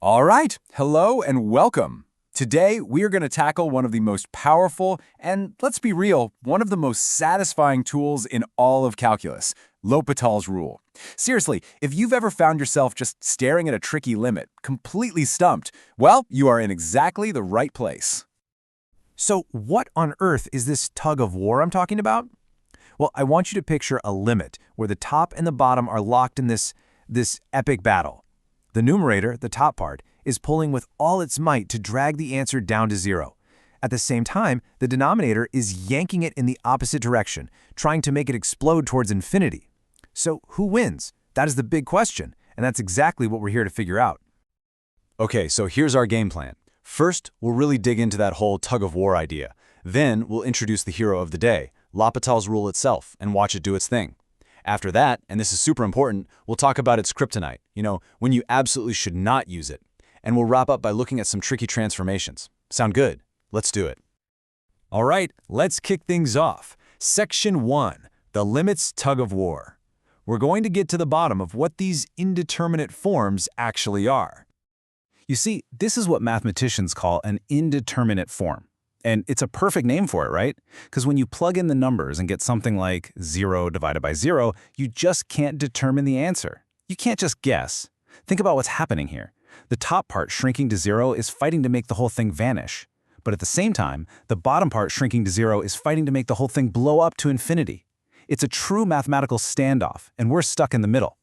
All right, hello and welcome. Today, we are going to tackle one of the most powerful and, let's be real, one of the most satisfying tools in all of calculus, L'Hopital's rule. Seriously, if you've ever found yourself just staring at a tricky limit, completely stumped, well, you are in exactly the right place. So what on earth is this tug of war I'm talking about? Well, I want you to picture a limit where the top and the bottom are locked in this epic battle. The numerator, the top part, is pulling with all its might to drag the answer down to zero. At the same time, the denominator is yanking it in the opposite direction, trying to make it explode towards infinity. So who wins? That is the big question, and that's exactly what we're here to figure out. Okay, so here's our game plan. First, we'll really dig into that whole tug-of-war idea. Then, we'll introduce the hero of the day, L'Hopital's rule itself, and watch it do its thing. After that, and this is super important, we'll talk about its kryptonite, when you absolutely should not use it. And we'll wrap up by looking at some tricky transformations. Sound good? Let's do it. All right, let's kick things off. Section 1, the limits tug-of-war. We're going to get to the bottom of what these indeterminate forms actually are. You see, this is what mathematicians call an indeterminate form. And it's a perfect name for it, right? Because when you plug in the numbers and get something like 0 divided by 0, you just can't determine the answer. You can't just guess. Think about what's happening here. The top part shrinking to 0 is fighting to make the whole thing vanish. But at the same time, the bottom part shrinking to 0 is fighting to make the whole thing blow up to infinity. It's a true mathematical standoff, and we're stuck in the middle.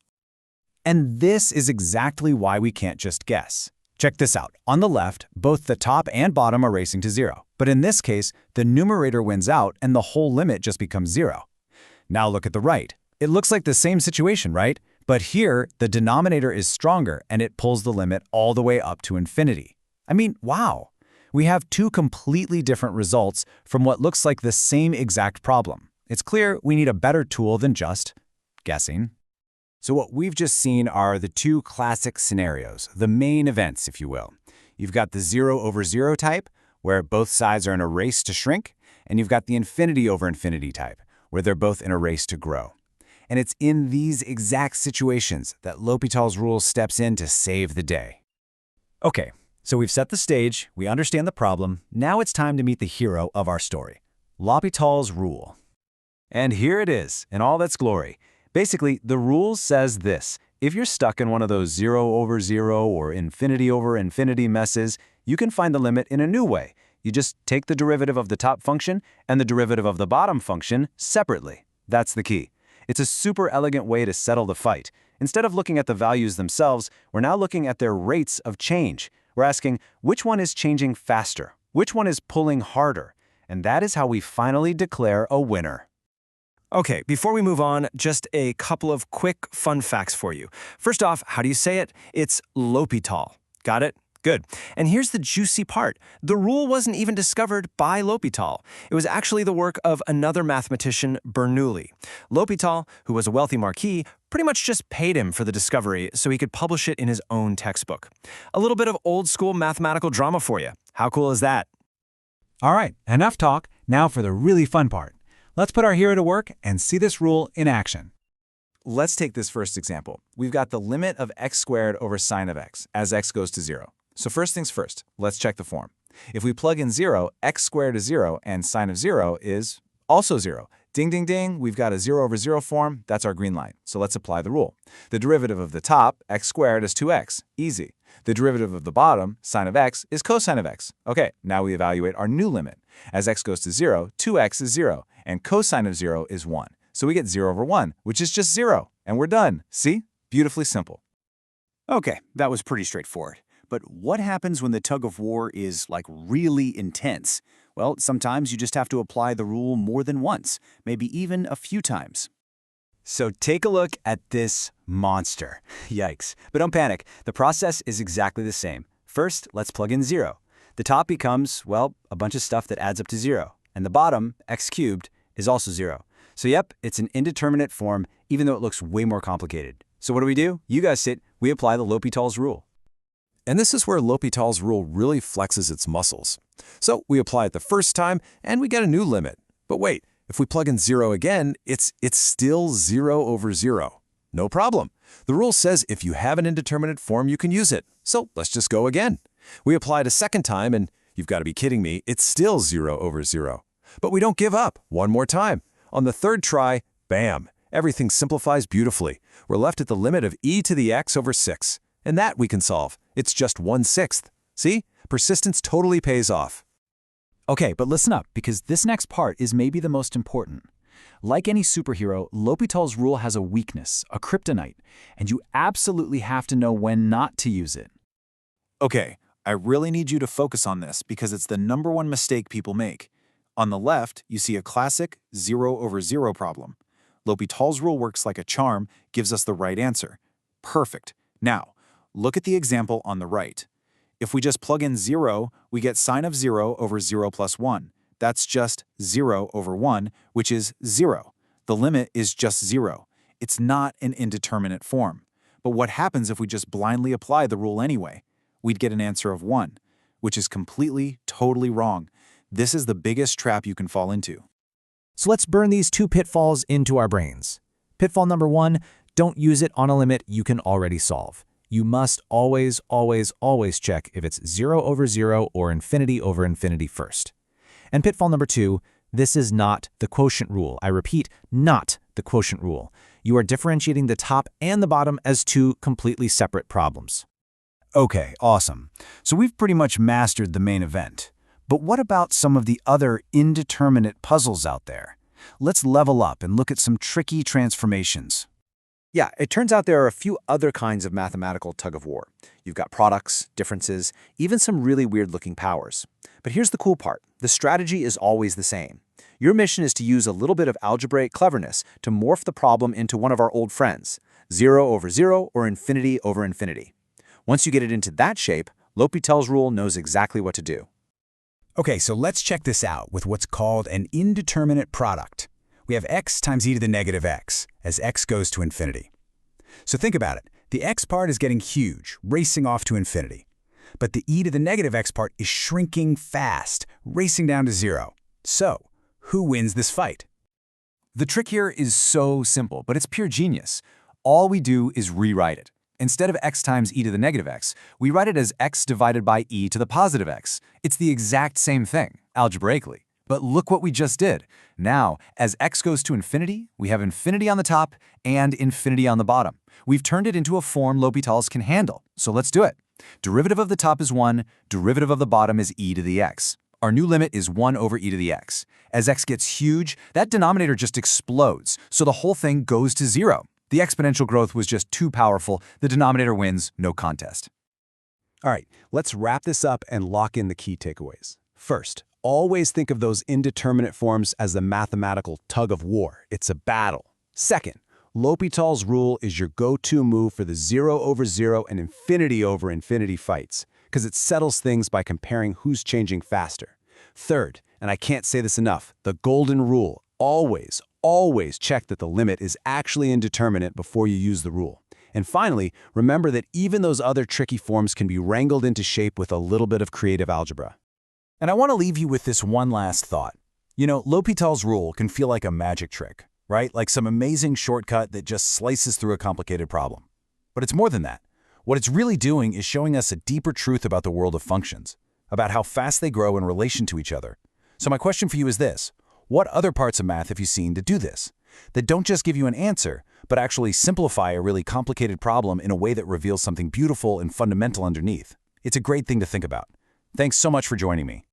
And this is exactly why we can't just guess. Check this out. On the left, both the top and bottom are racing to 0. But in this case, the numerator wins out and the whole limit just becomes 0. Now look at the right. It looks like the same situation, right? But here, the denominator is stronger and it pulls the limit all the way up to infinity. I mean, wow. We have two completely different results from what looks like the same exact problem. It's clear we need a better tool than just guessing. So what we've just seen are the two classic scenarios, the main events, if you will. You've got the 0 over 0 type, where both sides are in a race to shrink, and you've got the infinity over infinity type, where they're both in a race to grow. And it's in these exact situations that L'Hopital's rule steps in to save the day. Okay, so we've set the stage, we understand the problem, now it's time to meet the hero of our story, L'Hopital's rule. And here it is, in all its glory. Basically, the rule says this: if you're stuck in one of those 0 over 0 or infinity over infinity messes, you can find the limit in a new way. You just take the derivative of the top function and the derivative of the bottom function separately. That's the key. It's a super elegant way to settle the fight. Instead of looking at the values themselves, we're now looking at their rates of change. We're asking, which one is changing faster? Which one is pulling harder? And that is how we finally declare a winner. Okay, before we move on, just a couple of quick fun facts for you. First off, how do you say it? It's L'Hopital. Got it? Good. And here's the juicy part. The rule wasn't even discovered by L'Hopital. It was actually the work of another mathematician, Bernoulli. L'Hopital, who was a wealthy marquis, pretty much just paid him for the discovery so he could publish it in his own textbook. A little bit of old-school mathematical drama for you. How cool is that? All right, enough talk. Now for the really fun part. Let's put our hero to work and see this rule in action. Let's take this first example. We've got the limit of x squared over sine of x as x goes to 0. So first things first, let's check the form. If we plug in 0, x squared is 0, and sine of 0 is also 0. Ding, ding, ding, we've got a 0 over 0 form. That's our green line. So let's apply the rule. The derivative of the top, x squared, is 2x. Easy. The derivative of the bottom, sine of x, is cosine of x. Okay, now we evaluate our new limit. As x goes to 0, 2x is 0, and cosine of 0 is 1. So we get 0 over 1, which is just 0, and we're done. See? Beautifully simple. Okay, that was pretty straightforward. But what happens when the tug-of-war is, really intense? Well, sometimes you just have to apply the rule more than once, maybe even a few times. So take a look at this monster. Yikes. But don't panic. The process is exactly the same. First, let's plug in 0. The top becomes, a bunch of stuff that adds up to 0. And the bottom, x cubed, is also 0. So yep, it's an indeterminate form, even though it looks way more complicated. So what do? You guessed it, we apply the L'Hopital's rule. And this is where L'Hopital's rule really flexes its muscles. So we apply it the first time, and we get a new limit. But wait, if we plug in 0 again, it's still 0 over 0. No problem. The rule says if you have an indeterminate form, you can use it. So let's just go again. We apply it a second time, and you've got to be kidding me, it's still 0 over 0. But we don't give up. One more time. On the third try, bam, everything simplifies beautifully. We're left at the limit of e to the x over 6. And that we can solve. It's just 1/6. See? Persistence totally pays off. Okay, but listen up, because this next part is maybe the most important. Like any superhero, L'Hopital's rule has a weakness, a kryptonite, and you absolutely have to know when not to use it. Okay, I really need you to focus on this because it's the #1 mistake people make. On the left, you see a classic 0 over 0 problem. L'Hopital's rule works like a charm, gives us the right answer. Perfect. Now, look at the example on the right. If we just plug in 0, we get sine of 0 over 0 plus 1. That's just 0 over 1, which is 0. The limit is just 0. It's not an indeterminate form. But what happens if we just blindly apply the rule anyway? We'd get an answer of 1, which is completely, totally wrong. This is the biggest trap you can fall into. So let's burn these two pitfalls into our brains. Pitfall number 1, don't use it on a limit you can already solve. You must always, always, always check if it's 0 over 0 or infinity over infinity first. And pitfall number 2, this is not the quotient rule. I repeat, not the quotient rule. You are differentiating the top and the bottom as two completely separate problems. Okay, awesome. So we've pretty much mastered the main event. But what about some of the other indeterminate puzzles out there? Let's level up and look at some tricky transformations. Yeah, it turns out there are a few other kinds of mathematical tug-of-war. You've got products, differences, even some really weird-looking powers. But here's the cool part. The strategy is always the same. Your mission is to use a little bit of algebraic cleverness to morph the problem into one of our old friends, 0 over 0 or infinity over infinity. Once you get it into that shape, L'Hopital's rule knows exactly what to do. Okay, so let's check this out with what's called an indeterminate product. We have x times e to the negative x, as x goes to infinity. So think about it. The x part is getting huge, racing off to infinity. But the e to the negative x part is shrinking fast, racing down to 0. So, who wins this fight? The trick here is so simple, but it's pure genius. All we do is rewrite it. Instead of x times e to the negative x, we write it as x divided by e to the positive x. It's the exact same thing, algebraically. But look what we just did. Now, as x goes to infinity, we have infinity on the top and infinity on the bottom. We've turned it into a form L'Hopital's can handle, so let's do it. Derivative of the top is 1, derivative of the bottom is e to the x. Our new limit is 1 over e to the x. As x gets huge, that denominator just explodes, so the whole thing goes to 0. The exponential growth was just too powerful. The denominator wins, no contest. All right, let's wrap this up and lock in the key takeaways. First, always think of those indeterminate forms as the mathematical tug of war. It's a battle. Second, L'Hopital's rule is your go-to move for the 0 over 0 and infinity over infinity fights, because it settles things by comparing who's changing faster. Third, and I can't say this enough, the golden rule, always, always check that the limit is actually indeterminate before you use the rule. And finally, remember that even those other tricky forms can be wrangled into shape with a little bit of creative algebra. And I want to leave you with this one last thought. You know, L'Hopital's rule can feel like a magic trick, right? Like some amazing shortcut that just slices through a complicated problem. But it's more than that. What it's really doing is showing us a deeper truth about the world of functions, about how fast they grow in relation to each other. So my question for you is this: what other parts of math have you seen to do this? That don't just give you an answer, but actually simplify a really complicated problem in a way that reveals something beautiful and fundamental underneath. It's a great thing to think about. Thanks so much for joining me.